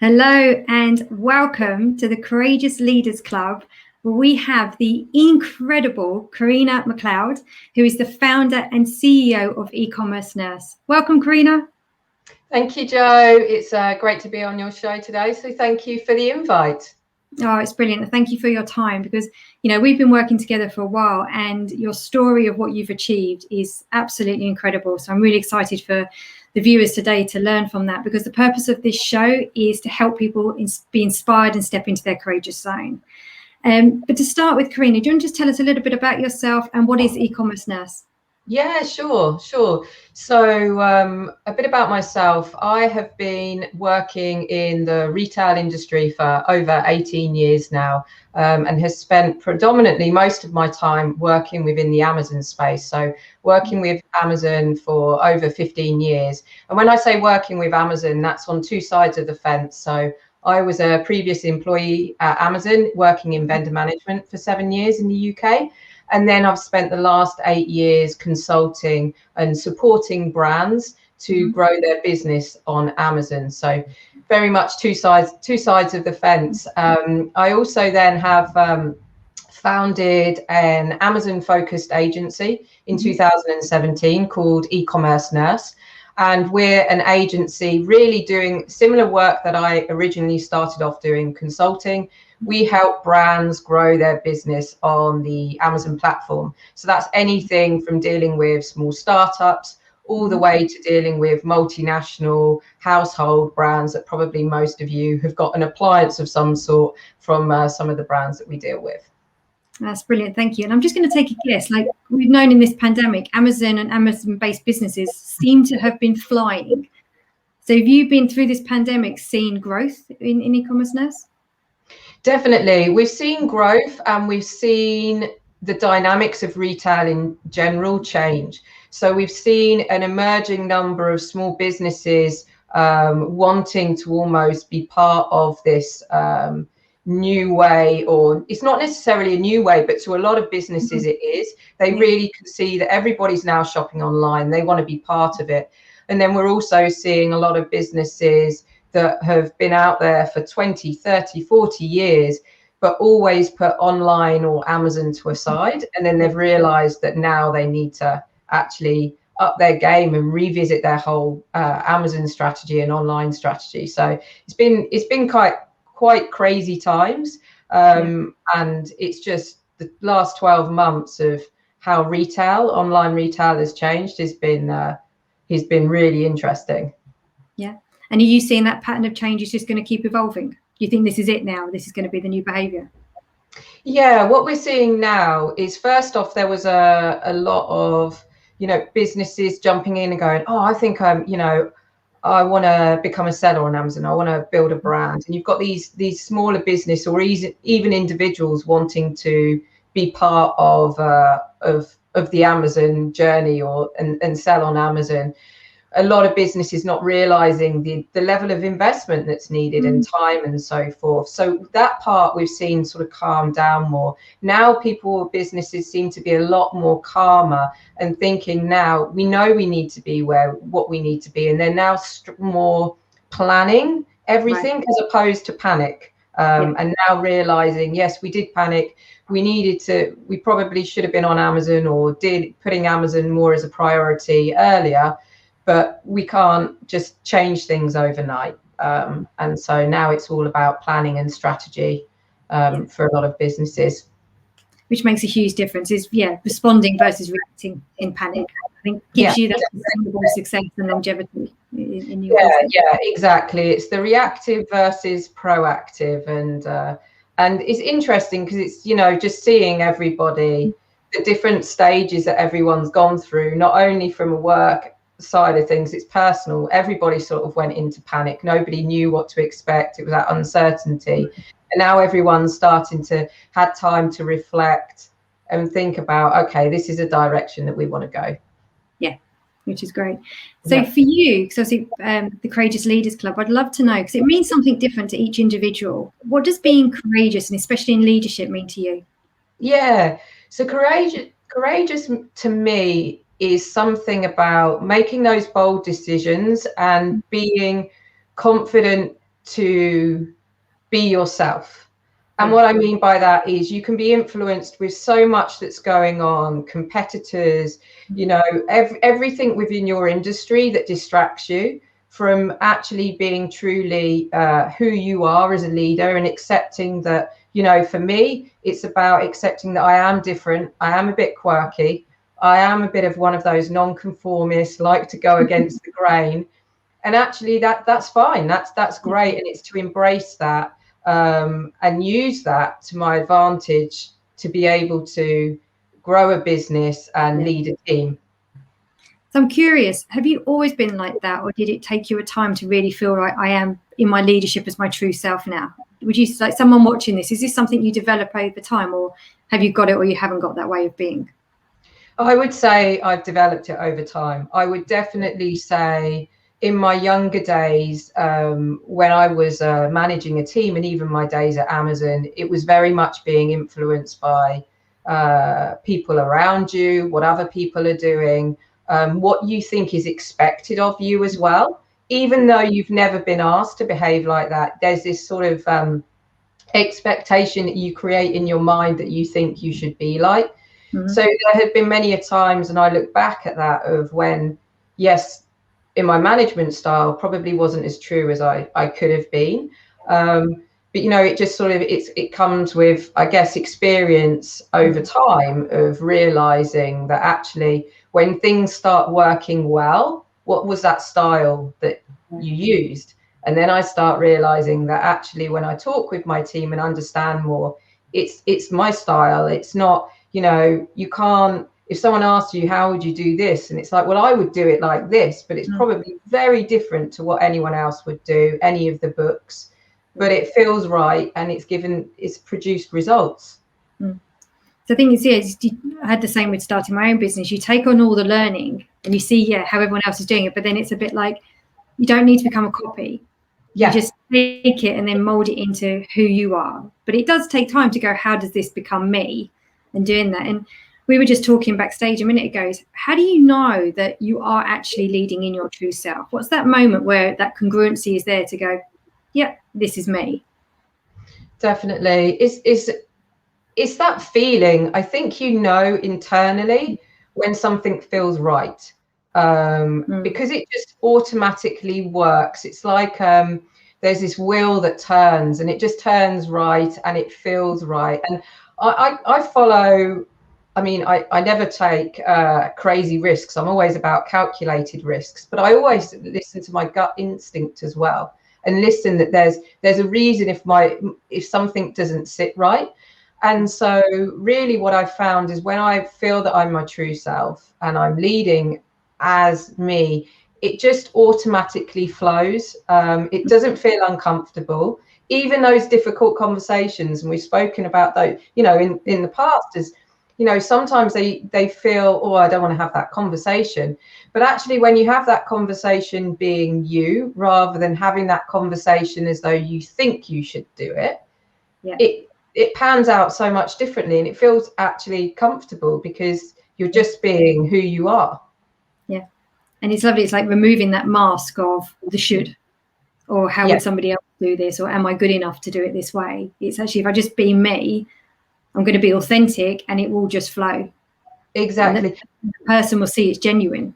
Hello and welcome to the Courageous Leaders Club, where we have the incredible Carina McLeod, who is the founder and CEO of eCommerce Nurse. Welcome, Carina. Thank you, Joe. It's great to be on your show today. So thank you for the invite. Oh, it's brilliant. Thank you for your time because, we've been working together for a while and your story of what you've achieved is absolutely incredible. So I'm really excited for the viewers today to learn from that, because the purpose of this show is to help people be inspired and step into their courageous zone. But to start with, Carina, do you want to just tell us a little bit about yourself and what is eCommerce Nurse? Yeah, sure. So a bit about myself. I have been working in the retail industry for over 18 years now, and has spent predominantly most of my time working within the Amazon space. So working with Amazon for over 15 years. And when I say working with Amazon, that's on two sides of the fence. So I was a previous employee at Amazon working in vendor management for 7 years in the UK. And then I've spent the last 8 years consulting and supporting brands to grow their business on Amazon. So very much two sides of the fence. I also then have founded an Amazon-focused agency in 2017 called eCommerce Nurse. And we're an agency really doing similar work that I originally started off doing, consulting. We help brands grow their business on the Amazon platform. So that's anything from dealing with small startups all the way to dealing with multinational household brands that probably most of you have got an appliance of some sort from some of the brands that we deal with. That's brilliant. Thank you. And I'm just going to take a guess. Like we've known in this pandemic, Amazon and Amazon-based businesses seem to have been flying. So have you been through this pandemic seen growth in eCommerce Nurse? Definitely. We've seen growth and we've seen the dynamics of retail in general change. So we've seen an emerging number of small businesses wanting to almost be part of this new way, or it's not necessarily a new way, but to a lot of businesses it is. They really can see that everybody's now shopping online. They want to be part of it. And then we're also seeing a lot of businesses that have been out there for 20, 30, 40 years, but always put online or Amazon to a side. And then they've realized that now they need to actually up their game and revisit their whole Amazon strategy and online strategy. So it's been quite crazy times. And it's just the last 12 months of how online retail has changed has been really interesting. Yeah. And are you seeing that pattern of change is just going to keep evolving? Do you think this is it now? This is going to be the new behavior? Yeah, what we're seeing now is, first off, there was a lot of, businesses jumping in and going, oh, I think I want to become a seller on Amazon. I want to build a brand. And you've got these smaller business or even individuals wanting to be part of the Amazon journey and sell on Amazon. A lot of businesses not realizing the level of investment that's needed and time and so forth. So that part we've seen sort of calm down more. Now businesses seem to be a lot more calmer and thinking, now we know we need to be what we need to be. And they're now more planning everything as opposed to panic. And now realizing, yes, we did panic. We probably should have been on Amazon or putting Amazon more as a priority earlier. But we can't just change things overnight. And so now it's all about planning and strategy for a lot of businesses. Which makes a huge difference, is responding versus reacting in panic. I think gives you that sustainable success and longevity in your business. Yeah, exactly. It's the reactive versus proactive. And it's interesting because it's, just seeing everybody, the different stages that everyone's gone through, not only from a work side of things, it's personal. Everybody sort of went into panic. Nobody knew what to expect. It was that uncertainty. And now everyone's starting to have time to reflect and think about, okay, this is a direction that we want to go. Yeah, which is great. So for you, because obviously the Courageous Leaders Club, I'd love to know, because it means something different to each individual. What does being courageous, and especially in leadership, mean to you? Yeah, so courageous to me is something about making those bold decisions and being confident to be yourself. And what I mean by that is you can be influenced with so much that's going on, competitors, you know, everything within your industry that distracts you from actually being truly who you are as a leader, and accepting that, you know, for me, it's about accepting that I am different. I am a bit quirky. I am a bit of one of those non-conformists, like to go against the grain. And actually that's fine. That's great. And it's to embrace that and use that to my advantage to be able to grow a business and lead a team. So I'm curious, have you always been like that, or did it take you a time to really feel like I am in my leadership as my true self now? Would you, like someone watching this, is this something you develop over time, or have you got it or you haven't got that way of being? I would say I've developed it over time. I would definitely say in my younger days, when I was managing a team, and even my days at Amazon, it was very much being influenced by people around you, what other people are doing, what you think is expected of you as well. Even though you've never been asked to behave like that, there's this sort of expectation that you create in your mind that you think you should be like. So there have been many a times, and I look back at that, of when, yes, in my management style probably wasn't as true as I could have been. But, you know, it just sort of, it comes with, I guess, experience over time of realizing that actually when things start working well, what was that style that you used? And then I start realizing that actually when I talk with my team and understand more, it's my style. It's not, you know, you can't, if someone asks you, how would you do this? And it's like, well, I would do it like this, but it's probably very different to what anyone else would do, any of the books, but it feels right. And it's produced results. So the thing is, I had the same with starting my own business. You take on all the learning and you see, how everyone else is doing it, but then it's a bit like, you don't need to become a copy. You just take it and then mold it into who you are. But it does take time to go, how does this become me? And doing that. And we were just talking backstage a minute ago, how do you know that you are actually leading in your true self? What's that moment where that congruency is there to go, yeah, this is me? Definitely. It's that feeling. I think, you know, internally when something feels right, because it just automatically works. It's like there's this wheel that turns, and it just turns right, and it feels right. And I follow, I mean, I never take crazy risks. I'm always about calculated risks, but I always listen to my gut instinct as well, and listen that there's a reason if something doesn't sit right. And so really what I've found is when I feel that I'm my true self and I'm leading as me, it just automatically flows. It doesn't feel uncomfortable. Even those difficult conversations, and we've spoken about those, you know, in the past, as you know, sometimes they feel, oh, I don't want to have that conversation. But actually, when you have that conversation being you, rather than having that conversation as though you think you should do it, it pans out so much differently, and it feels actually comfortable because you're just being who you are. Yeah. And it's lovely. It's like removing that mask of the should, or how would somebody else do this, or am I good enough to do it this way? It's actually, if I just be me, I'm going to be authentic, and it will just flow. Exactly. And the person will see it's genuine.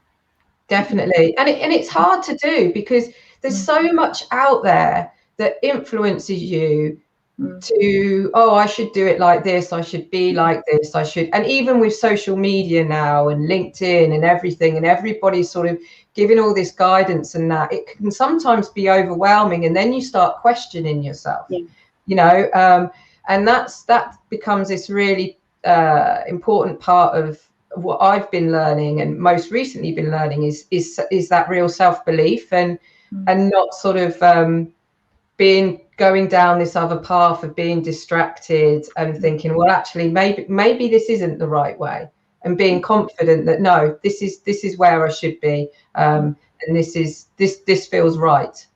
Definitely. And it's hard to do because there's so much out there that influences you to, oh, I should do it like this, I should be like this, I should. And even with social media now and LinkedIn and everything, and everybody's sort of giving all this guidance, and that it can sometimes be overwhelming, and then you start questioning yourself, you know, and that becomes this really important part of what I've been learning, and most recently been learning, is that real self-belief, and not sort of going down this other path of being distracted and thinking, well, actually maybe this isn't the right way, and being confident that no, this is where I should be, and this feels right.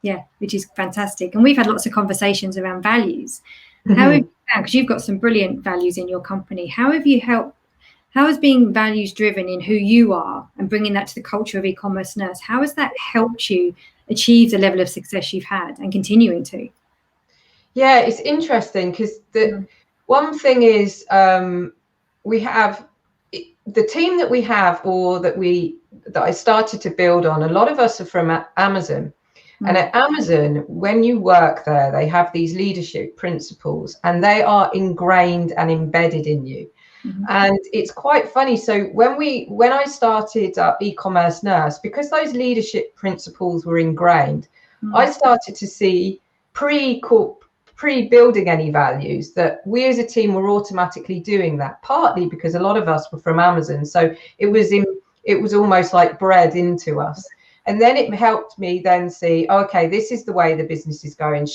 Yeah, which is fantastic. And we've had lots of conversations around values. How have you found, because you've got some brilliant values in your company, how has being values driven in who you are and bringing that to the culture of e-commerce nurse, how has that helped you achieve the level of success you've had and continuing to? Yeah, it's interesting because one thing is we have the team that we have, or that I started to build on. A lot of us are from Amazon. And at Amazon, when you work there, they have these leadership principles, and they are ingrained and embedded in you. And it's quite funny. So when I started eCommerce Nurse, because those leadership principles were ingrained, I started to see pre-building any values that we as a team were automatically doing that, partly because a lot of us were from Amazon. So it was almost like bred into us. And then it helped me then see, okay, this is the way the business is going,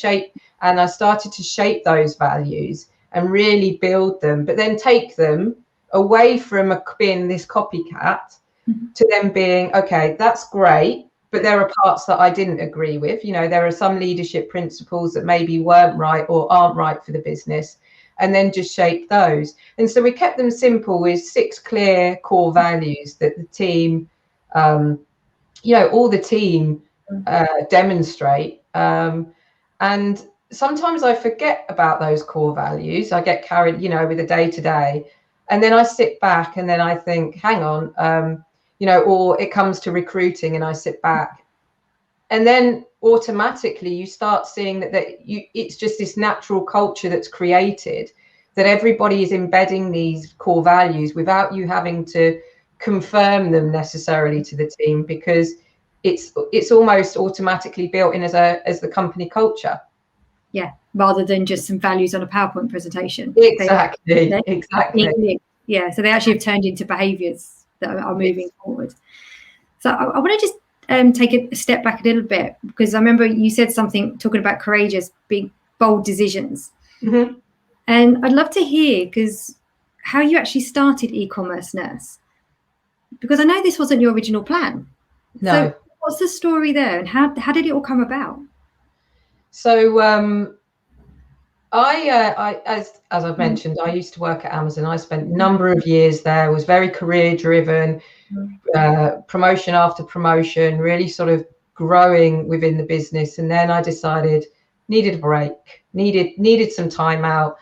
and I started to shape those values and really build them, but then take them away from being this copycat to them being, okay, that's great, but there are parts that I didn't agree with. You know, there are some leadership principles that maybe weren't right or aren't right for the business, and then just shape those. And so we kept them simple with 6 clear core values that the team, all the team demonstrate. And sometimes I forget about those core values. I get carried, with the day to day. And then I sit back and then I think, hang on, or it comes to recruiting and I sit back. And then automatically you start seeing that it's just this natural culture that's created, that everybody is embedding these core values without you having to confirm them necessarily to the team, because it's almost automatically built in as the company culture. Yeah, rather than just some values on a PowerPoint presentation. Exactly. Yeah, so they actually have turned into behaviours that are moving forward. So I want to just take a step back a little bit, because I remember you said something talking about courageous, big, bold decisions. And I'd love to hear, because how you actually started eCommerce Nurse, because I know this wasn't your original plan. No. So what's the story there, and how did it all come about? So I as I've mentioned, I used to work at Amazon. I spent a number of years there, was very career driven, promotion after promotion, really sort of growing within the business. And then I decided needed a break, needed some time out.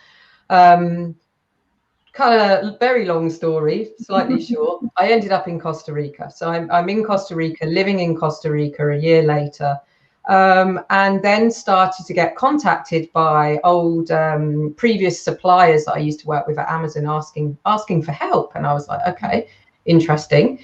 Kind of very long story, slightly short. I ended up in Costa Rica. So I'm in Costa Rica, living in Costa Rica a year later. And then started to get contacted by old previous suppliers that I used to work with at Amazon, asking for help. And I was like, okay, interesting,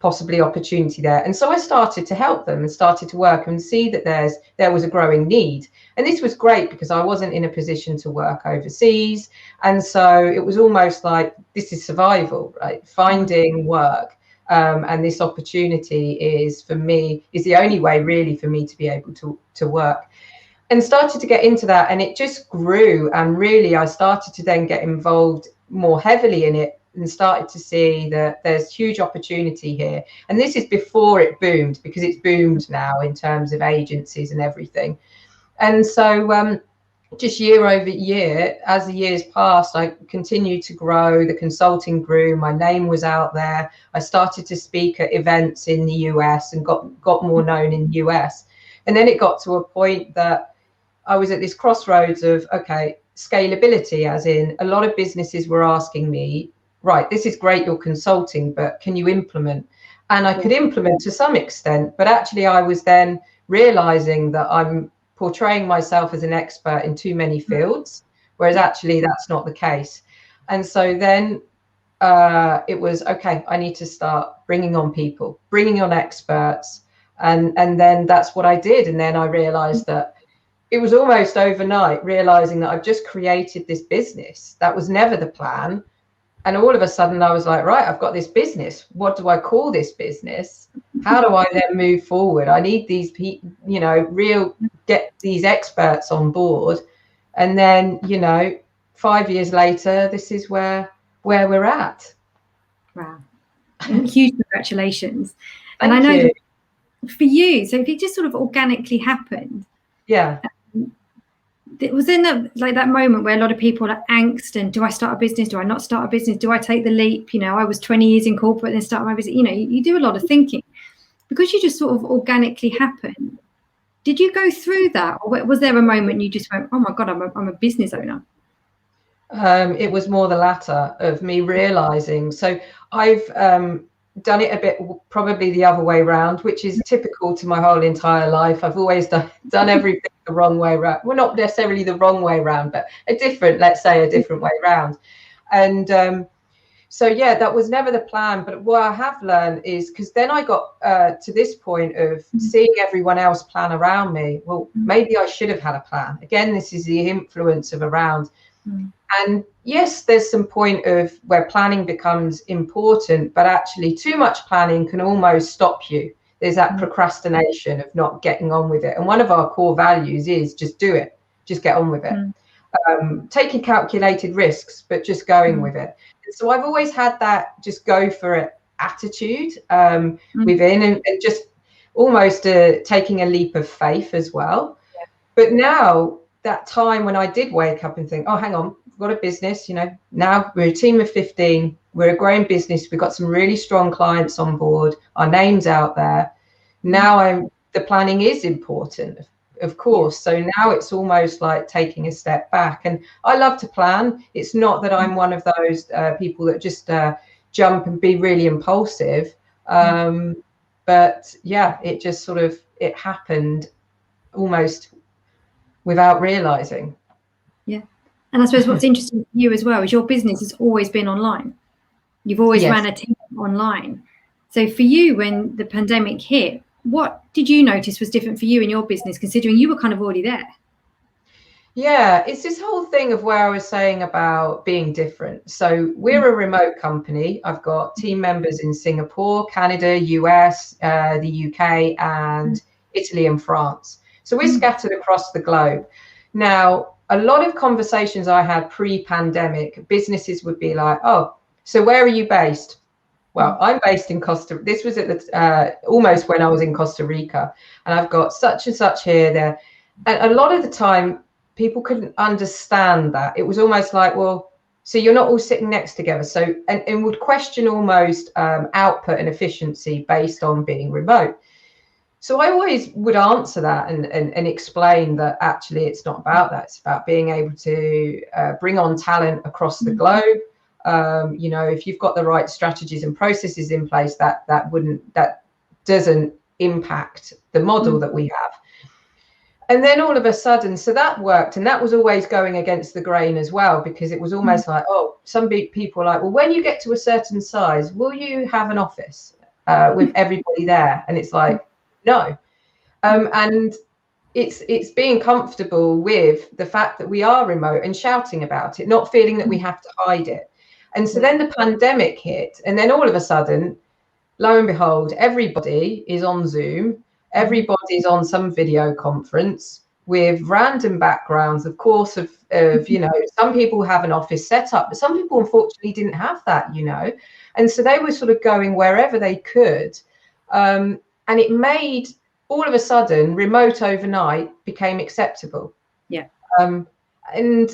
possibly opportunity there. And so I started to help them and started to work and see that there was a growing need. And this was great because I wasn't in a position to work overseas. And so it was almost like, this is survival, right? Finding work. And this opportunity is the only way really for me to be able to work, and started to get into that. And it just grew. And really, I started to then get involved more heavily in it and started to see that there's huge opportunity here. And this is before it boomed, because it's boomed now in terms of agencies and everything. And so just year over year, as the years passed, I continued to grow. The consulting grew. My name was out there. I started to speak at events in the US and got more known in the US. And then it got to a point that I was at this crossroads of, okay, scalability, as in a lot of businesses were asking me, right, this is great, you're consulting, but can you implement? And I could implement to some extent, but actually I was then realizing that I'm portraying myself as an expert in too many fields, whereas actually that's not the case. And so then it was, okay, I need to start bringing on people, bringing on experts. And then that's what I did. And then I realized that it was almost overnight, realizing that I've just created this business. That was never the plan. And all of a sudden I was like, right, I've got this business. What do I call this business? How do I then move forward? I need these people, get these experts on board. And then, 5 years later, this is where we're at. Wow. Huge congratulations. Thank and I know you. For you, so if it just sort of organically happened. Yeah. It was in that moment where a lot of people are angst and, do I start a business? Do I not start a business? Do I take the leap? I was 20 years in corporate and then start my business. You do a lot of thinking. because you just sort of organically happened, did you go through that, or was there a moment you just went, oh my God, I'm a business owner? It was more the latter, of me realizing. So I've done it a bit probably the other way around, which is typical to my whole entire life. I've always done everything the wrong way around. Well, not necessarily the wrong way around, but let's say a different way around. And so yeah, that was never the plan. But what I have learned is, because then I got to this point of seeing everyone else plan around me. Well, maybe I should have had a plan. Again, this is the influence of around. And yes, there's some point of where planning becomes important, but actually too much planning can almost stop you. There's that procrastination of not getting on with it. And one of our core values is just do it, just get on with it. Taking calculated risks, but just going with it. And so I've always had that just go for it attitude within, and just almost taking a leap of faith as well. But now, that time when I did wake up and think, oh, hang on, we've got a business, now we're a team of 15, we're a growing business, we've got some really strong clients on board, our name's out there. Now the planning is important, of course. So now it's almost like taking a step back. And I love to plan. It's not that I'm one of those people that just jump and be really impulsive. But yeah, it just sort of, it happened almost without realizing. Yeah. And I suppose what's interesting for you as well is your business has always been online. You've always ran a team online. So for you, when the pandemic hit, what did you notice was different for you in your business, considering you were kind of already there? Yeah, it's this whole thing of where I was saying about being different. So we're a remote company. I've got team members in Singapore, Canada, US, the UK, and Italy and France. So we're scattered across the globe. Now, a lot of conversations I had pre-pandemic, businesses would be like, oh, so where are you based? Well, I'm based in this was at the almost when I was in Costa Rica, and I've got such and such here, there. And a lot of the time, people couldn't understand that. It was almost like, well, so you're not all sitting next together. So, and would question almost output and efficiency based on being remote. So I always would answer that and explain that actually it's not about that. It's about being able to bring on talent across the globe. If you've got the right strategies and processes in place, that doesn't impact the model that we have. And then all of a sudden, so that worked, and that was always going against the grain as well, because it was almost like, oh, some big people are like, well, when you get to a certain size, will you have an office with everybody there? And it's like, no. And it's being comfortable with the fact that we are remote and shouting about it, not feeling that we have to hide it. And so then the pandemic hit, and then all of a sudden, lo and behold, everybody is on Zoom. Everybody's on some video conference with random backgrounds, of course, of some people have an office set up, but some people unfortunately didn't have that, and so they were sort of going wherever they could. And it made, all of a sudden, remote overnight became acceptable. Yeah. And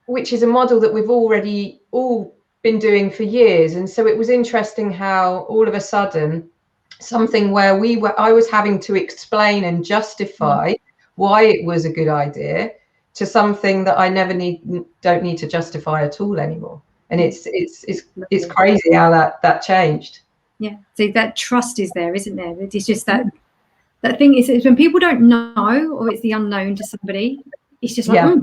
which is a model that we've already all been doing for years. And so it was interesting how all of a sudden, something where I was having to explain and justify why it was a good idea, to something that I don't need to justify at all anymore. And it's crazy how that changed. Yeah. So that trust is there, isn't there? It's just that thing is when people don't know, or it's the unknown to somebody, it's just like,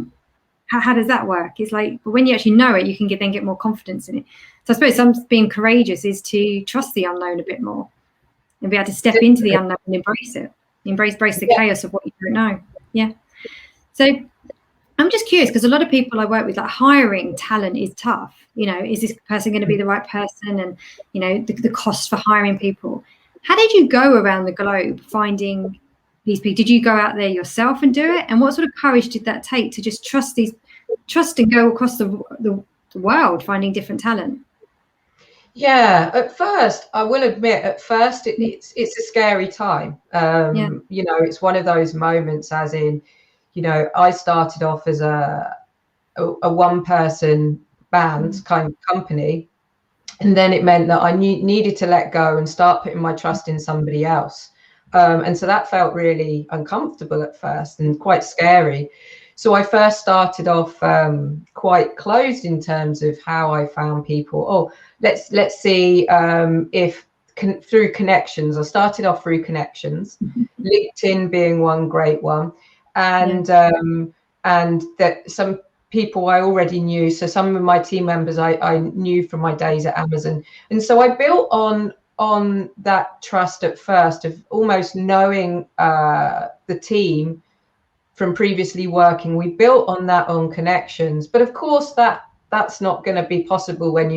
how does that work? It's like, but when you actually know it, you can then get more confidence in it. So I suppose being courageous is to trust the unknown a bit more and be able to step into the unknown and embrace it, embrace the chaos of what you don't know. Yeah. So I'm just curious, because a lot of people I work with, like, hiring talent is tough. Is this person going to be the right person? And, the cost for hiring people. How did you go around the globe finding these people? Did you go out there yourself and do it? And what sort of courage did that take to just trust and go across the world finding different talent? Yeah, at first, I will admit, it's a scary time. It's one of those moments, as in, I started off as a one-person band kind of company, And then it meant that I needed to let go and start putting my trust in somebody else. And so that felt really uncomfortable at first and quite scary. So I first started off quite closed in terms of how I found people. Oh, let's see if through connections. I started off through connections, LinkedIn being one great one, and that some people I already knew. So some of my team members I knew from my days at Amazon, and so I built on that trust at first of almost knowing the team from previously working. We built on that on connections, but of course that's not going to be possible when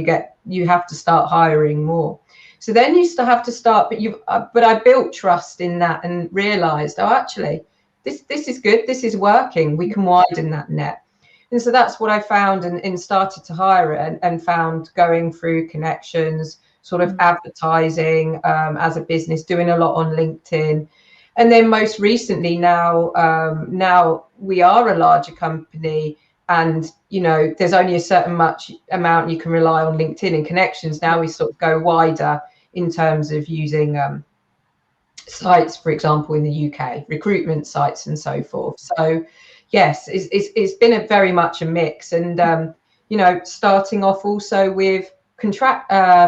you have to start hiring more. So then you still have to start, but I built trust in that and realized, oh, actually this is good, this is working, we can widen that net. And so that's what I found and started to hire and found going through connections, sort of advertising as a business, doing a lot on LinkedIn. And then most recently now we are a larger company, and there's only a certain amount you can rely on LinkedIn and connections. Now we sort of go wider in terms of using sites, for example, in the UK, recruitment sites and so forth. So yes, it's been very much a mix, and starting off also with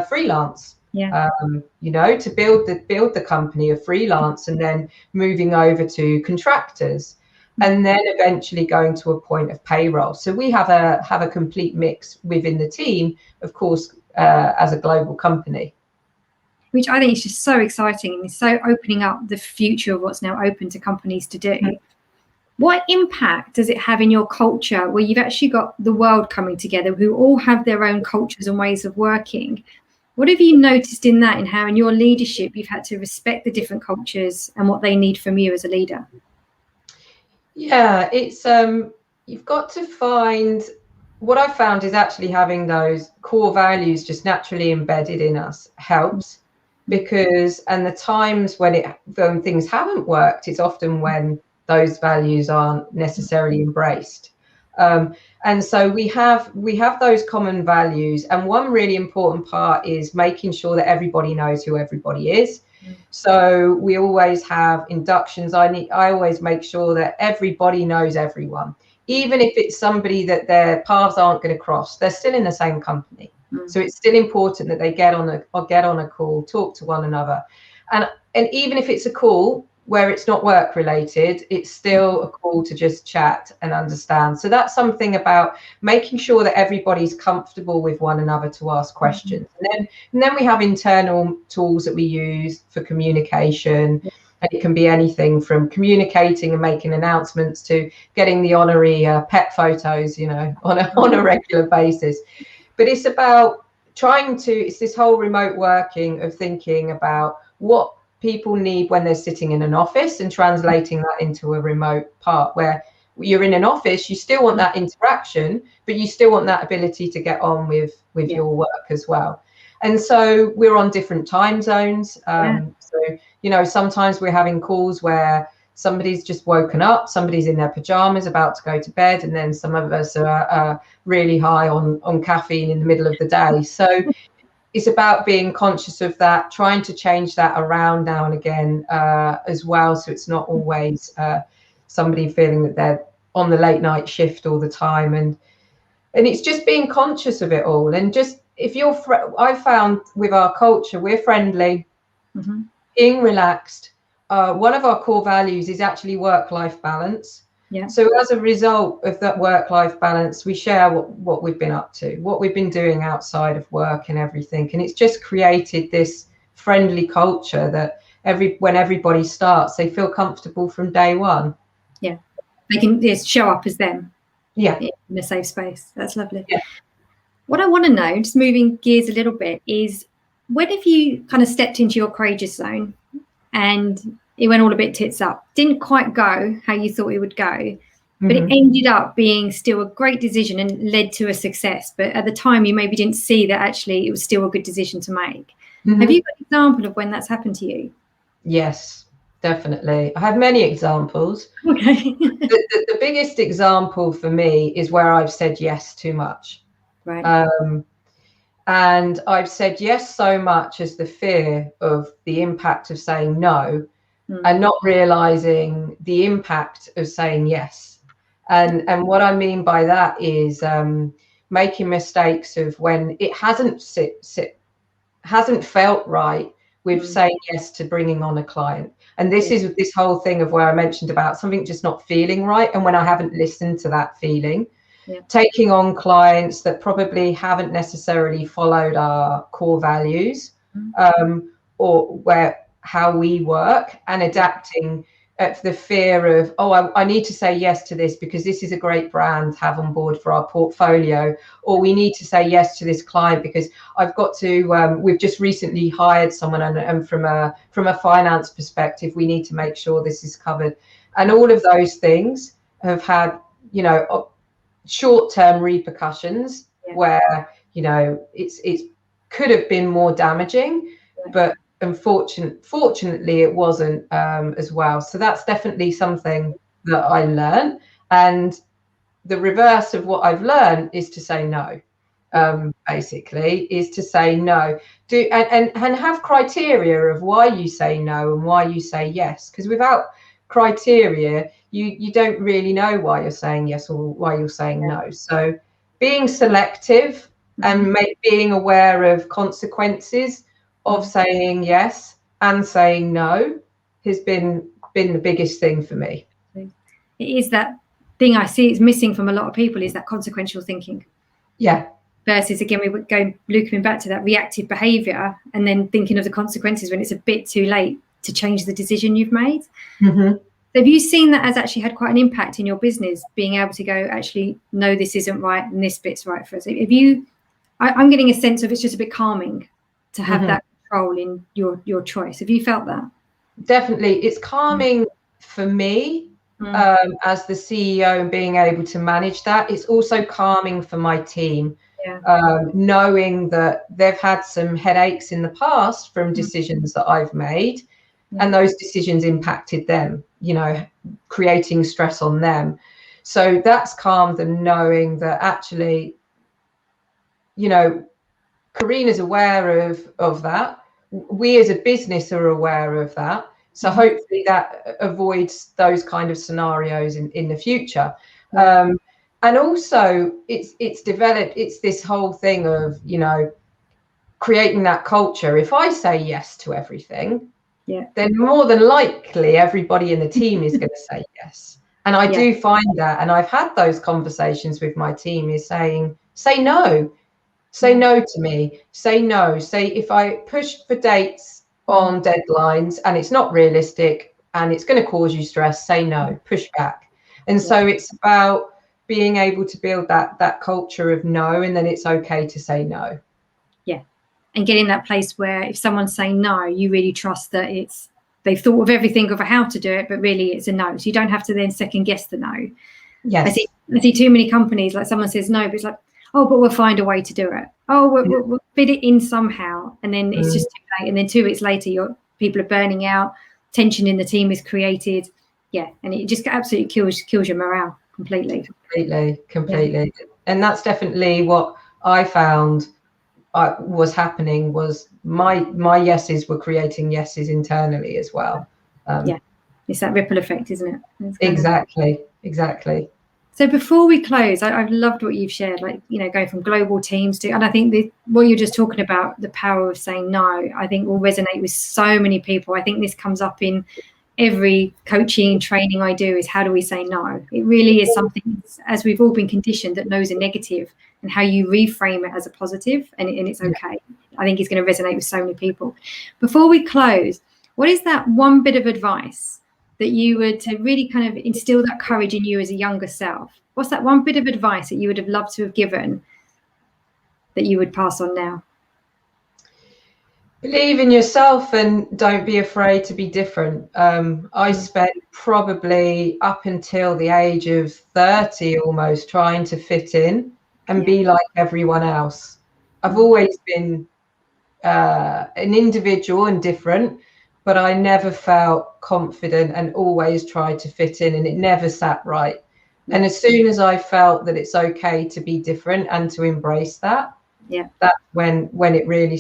freelance. To build the company of freelance, and then moving over to contractors, and then eventually going to a point of payroll. So we have a complete mix within the team, of course, as a global company. Which I think is just so exciting, and it's so opening up the future of what's now open to companies to do. Mm-hmm. What impact does it have in your culture, where you've actually got the world coming together, who all have their own cultures and ways of working? What have you noticed in that, and how in your leadership you've had to respect the different cultures and what they need from you as a leader? Yeah, it's you've got to find, what I've found is actually having those core values just naturally embedded in us helps, because the times when things haven't worked, it's often when those values aren't necessarily embraced. And so we have those common values, and one really important part is making sure that everybody knows who everybody is. So we always have inductions. I always make sure that everybody knows everyone, even if it's somebody that their paths aren't going to cross. They're still in the same company, so it's still important that they get on a call, talk to one another, and even if it's a call where it's not work related, it's still a call to just chat and understand. So that's something about making sure that everybody's comfortable with one another to ask questions. And then we have internal tools that we use for communication. And it can be anything from communicating and making announcements to getting the honorary pet photos, on a regular basis. But it's about it's this whole remote working of thinking about what people need when they're sitting in an office and translating that into a remote part where you're in an office. You still want that interaction, but you still want that ability to get on with your work as well. And so we're on different time zones. So, sometimes we're having calls where somebody's just woken up, somebody's in their pajamas about to go to bed, and then some of us are really high on caffeine in the middle of the day. So it's about being conscious of that, trying to change that around now and again as well. So it's not always somebody feeling that they're on the late night shift all the time. And it's just being conscious of it all. And just I found with our culture, we're friendly, being relaxed. One of our core values is actually work-life balance. Yeah. So as a result of that work-life balance, we share what we've been up to, what we've been doing outside of work and everything. And it's just created this friendly culture that when everybody starts, they feel comfortable from day one. Yeah. They can just show up as them. Yeah. In a safe space. That's lovely. Yeah. What I want to know, just moving gears a little bit, is when have you kind of stepped into your courageous zone and it went all a bit tits up, didn't quite go how you thought it would go, but it ended up being still a great decision and led to a success. But at the time, you maybe didn't see that actually it was still a good decision to make. Have you got an example of when that's happened to you? Yes, definitely. I have many examples. Okay. The biggest example for me is where I've said yes too much. Right. And I've said yes so much as the fear of the impact of saying no, and not realizing the impact of saying yes. And what I mean by that is making mistakes of when it hasn't felt right with saying yes to bringing on a client. And this is this whole thing of where I mentioned about something just not feeling right, and when I haven't listened to that feeling, taking on clients that probably haven't necessarily followed our core values, or how we work, and adapting the fear of, oh, I need to say yes to this because this is a great brand to have on board for our portfolio, or we need to say yes to this client because I've got to, we've just recently hired someone, and from a finance perspective, we need to make sure this is covered. And all of those things have had, you know, short-term repercussions where, you know, it's could have been more damaging, but fortunately it wasn't as well. So that's definitely something that I learned, and the reverse of what I've learned is to say no. Basically is to say no, and have criteria of why you say no and why you say yes, because without criteria you don't really know why you're saying yes or why you're saying no. So being selective and being aware of consequences of saying yes and saying no has been the biggest thing for me. It is that thing I see is missing from a lot of people, is that consequential thinking. Yeah. Versus, again, we would go looping back to that reactive behavior and then thinking of the consequences when it's a bit too late to change the decision you've made. Have you seen that as actually had quite an impact in your business, being able to go, actually, no, this isn't right and this bit's right for us? Have you, I'm getting a sense of it's just a bit calming to have that control in your choice. Have you felt that? Definitely. It's calming for me as the CEO, and being able to manage that. It's also calming for my team, knowing that they've had some headaches in the past from decisions that I've made, and those decisions impacted them, you know, creating stress on them. So that's calmed them, knowing that actually, you know, Carina's aware of that. We as a business are aware of that. So hopefully that avoids those kind of scenarios in the future. And also it's developed, it's this whole thing of, you know, creating that culture. If I say yes to everything, then more than likely everybody in the team is going to say yes. And I do find that, and I've had those conversations with my team, is saying, say no. Say no to me, say no. Say, if I push for dates on deadlines and it's not realistic and it's going to cause you stress, say no, push back. And so it's about being able to build that culture of no, and then it's okay to say no. Yeah. And getting that place where if someone's saying no, you really trust that they've thought of everything of how to do it, but really it's a no. So you don't have to then second guess the no. Yes. I see too many companies, like someone says no, but it's like, oh, but we'll find a way to do it. Oh, we'll fit it in somehow. And then it's just too late. And then 2 weeks later, people are burning out. Tension in the team is created. Yeah. And it just absolutely kills your morale completely. Completely. Yeah. And that's definitely what I found was happening, was my yeses were creating yeses internally as well. It's that ripple effect, isn't it? Exactly. So before we close, I've loved what you've shared, like, you know, going from global teams to, and I think what you're just talking about, the power of saying no, I think will resonate with so many people. I think this comes up in every coaching and training I do, is how do we say no? It really is something, as we've all been conditioned, that no is a negative, and how you reframe it as a positive, and it's okay. I think it's going to resonate with so many people. Before we close, what is that one bit of advice that you would, to really kind of instill that courage in you as a younger self? What's that one bit of advice that you would have loved to have given that you would pass on now? Believe in yourself and don't be afraid to be different. I spent probably up until the age of 30 almost trying to fit in and be like everyone else. I've always been an individual and different, but I never felt confident and always tried to fit in, and it never sat right. And as soon as I felt that it's okay to be different and to embrace that, Yeah. That's when it really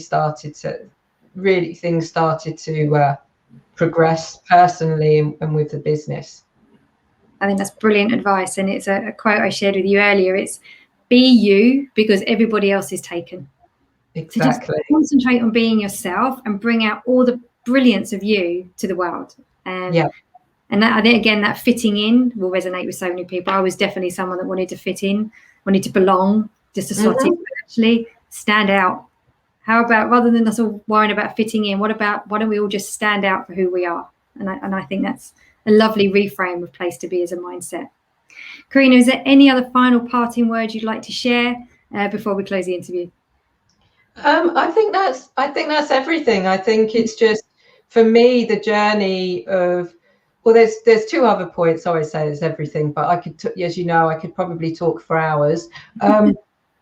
things started to progress personally and with the business. I think that's brilliant advice. And it's a quote I shared with you earlier. It's be you because everybody else is taken. Exactly. So just concentrate on being yourself and bring out all the brilliance of you to the world. Yeah. And that, I think, again, that fitting in will resonate with so many people. I was definitely someone that wanted to fit in, wanted to belong, just to slot in, but actually stand out. How about, rather than us all worrying about fitting in, why don't we all just stand out for who we are? And I think that's a lovely reframe of place to be as a mindset. Carina, is there any other final parting words you'd like to share before we close the interview? I think that's everything. I think it's just, for me, the journey of, well, there's two other points. I always say it's everything, but I could, as you know, I could probably talk for hours.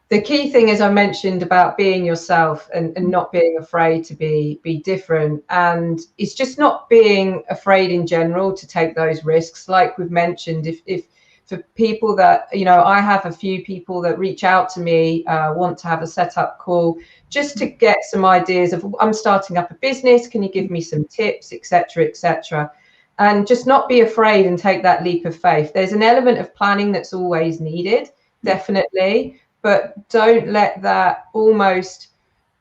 The key thing, as I mentioned, about being yourself and not being afraid to be different. And it's just not being afraid in general to take those risks. Like we've mentioned, if for people that, you know, I have a few people that reach out to me, want to have a setup call just to get some ideas of, I'm starting up a business, can you give me some tips, etc., etc. And just not be afraid and take that leap of faith. There's an element of planning that's always needed, definitely, but don't let that almost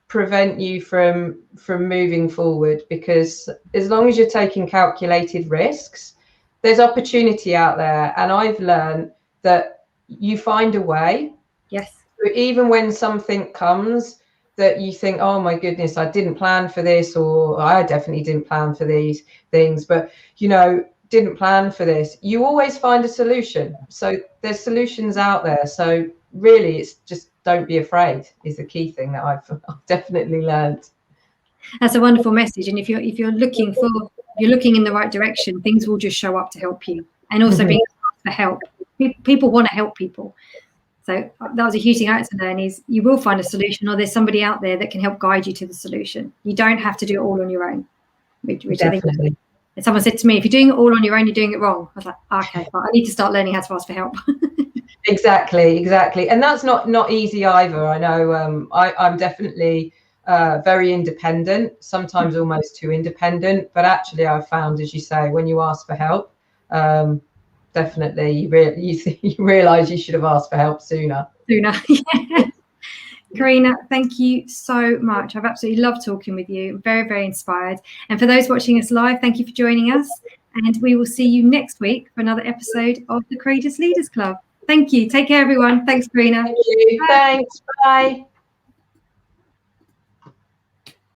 prevent you from moving forward, because as long as you're taking calculated risks, there's opportunity out there. And I've learned that you find a way. Yes. Even when something comes that you think, oh my goodness, I didn't plan for this, or I definitely didn't plan for these things, but, you know, didn't plan for this, you always find a solution. So there's solutions out there. So really, it's just, don't be afraid is the key thing that I've definitely learned. That's a wonderful message. And if you're looking in the right direction, things will just show up to help you. And also being asked for help. People want to help people. So that was a huge thing I had to learn, is you will find a solution, or there's somebody out there that can help guide you to the solution. You don't have to do it all on your own. Which Definitely. I think, and someone said to me, if you're doing it all on your own, you're doing it wrong. I was like, okay, well, I need to start learning how to ask for help. Exactly. And that's not easy either. I know, I'm definitely very independent, sometimes almost too independent, but actually I've found, as you say, when you ask for help, definitely you realize you should have asked for help sooner. Yeah. Carina, thank you so much. I've absolutely loved talking with you. I'm very, very inspired. And for those watching us live, thank you for joining us. And we will see you next week for another episode of the Carinas Leaders Club. Thank you. Take care, everyone. Thanks, Carina. Thank you. Thanks. Bye.